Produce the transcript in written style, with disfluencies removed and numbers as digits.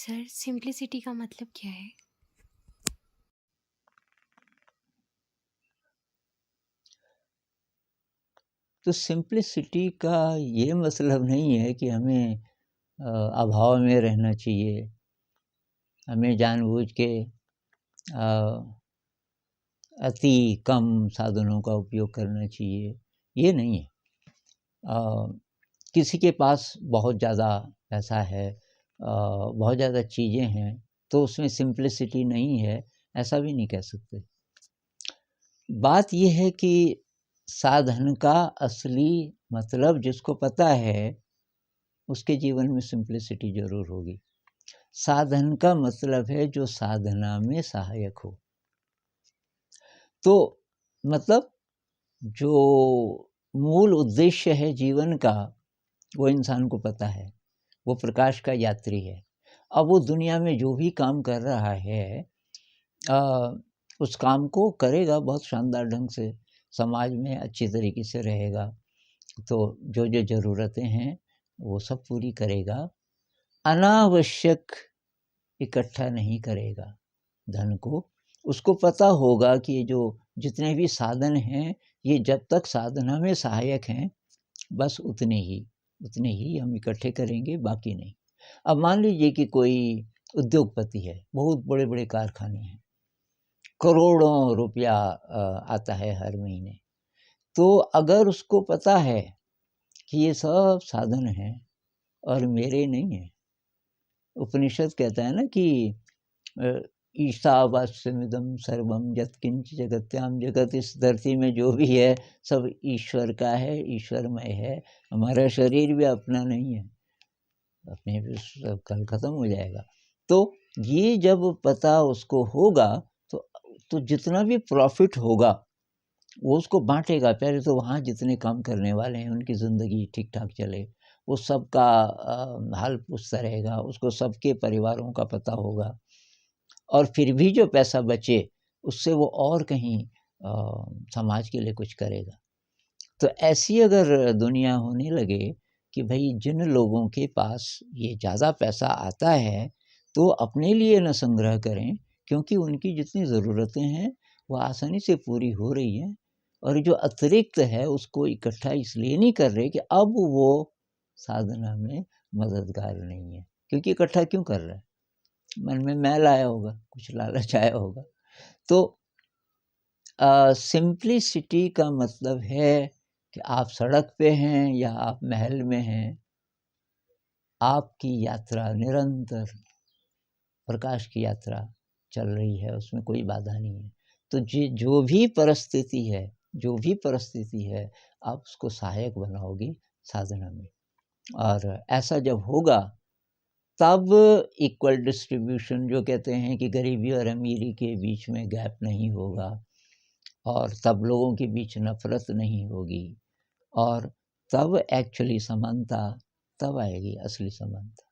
Sir simplicity का मतलब क्या है? तो सिंप्लिसिटी का ये मतलब नहीं है कि हमें अभाव में रहना चाहिए, हमें जानबूझ के अ, अति कम साधनों का उपयोग करना चाहिए, ये नहीं है। किसी के पास बहुत ज़्यादा पैसा है, बहुत ज़्यादा चीज़ें हैं, तो उसमें सिंप्लिसिटी नहीं है, ऐसा भी नहीं कह सकते। बात ये है कि साधन का असली मतलब जिसको पता है, उसके जीवन में सिंप्लिसिटी ज़रूर होगी। साधन का मतलब है जो साधना में सहायक हो। तो मतलब जो मूल उद्देश्य है जीवन का, वो इंसान को पता है, वो प्रकाश का यात्री है। अब वो दुनिया में जो भी काम कर रहा है, अ, उस काम को करेगा बहुत शानदार ढंग से, समाज में अच्छी तरीके से रहेगा, तो जो ज़रूरतें हैं, वो सब पूरी करेगा। अनावश्यक इकट्ठा नहीं करेगा धन को। उसको पता होगा कि ये जो जितने भी साधन हैं, ये जब तक साधना में सहायक हैं, बस उतने ही हम इकट्ठे करेंगे, बाकी नहीं। अब मान लीजिए कि कोई उद्योगपति है, बहुत बड़े-बड़े कारखाने हैं, करोड़ों रुपया आता है हर महीने। तो अगर उसको पता है कि ये सब साधन हैं और मेरे नहीं हैं, उपनिषद कहता है ना कि अ, ईशावास्यमिदं सर्वं यत्किंच जगत्याम जगत, इस धरती में जो भी है सब ईश्वर का है, ईश्वरमय है। हमारा शरीर भी अपना नहीं है, अपने भी सब कल ख़त्म हो जाएगा। तो ये जब पता उसको होगा, तो जितना भी प्रॉफ़िट होगा वो उसको बाँटेगा। पहले तो वहाँ जितने काम करने वाले हैं उनकी ज़िंदगी ठीक-ठाक चले, वो सबका हाल पूछता रहेगा, उसको सबके परिवारों का पता होगा, और फिर भी जो पैसा बचे उससे वो और कहीं समाज के लिए कुछ करेगा। तो ऐसी अगर दुनिया होने लगे कि भई जिन लोगों के पास ये ज़्यादा पैसा आता है, तो अपने लिए न संग्रह करें, क्योंकि उनकी जितनी ज़रूरतें हैं वो आसानी से पूरी हो रही हैं, और जो अतिरिक्त है उसको इकट्ठा इसलिए नहीं कर रहे कि अब वो साधना में मददगार नहीं है। क्योंकि इकट्ठा क्यों कर रहा है? मन में मैल आया होगा, कुछ लालच आया होगा। तो सिंप्लिसिटी का मतलब है कि आप सड़क पे हैं या आप महल में हैं, आपकी यात्रा निरंतर प्रकाश की यात्रा चल रही है, उसमें कोई बाधा नहीं है। तो जो भी परिस्थिति है, आप उसको सहायक बनाओगे साधना में, और ऐसा जब होगा, तब इक्वल डिस्ट्रीब्यूशन, जो कहते हैं कि गरीबी और अमीरी के बीच में गैप नहीं होगा, और तब लोगों के बीच नफ़रत नहीं होगी, और तब एक्चुअली समानता तब आएगी, असली समानता।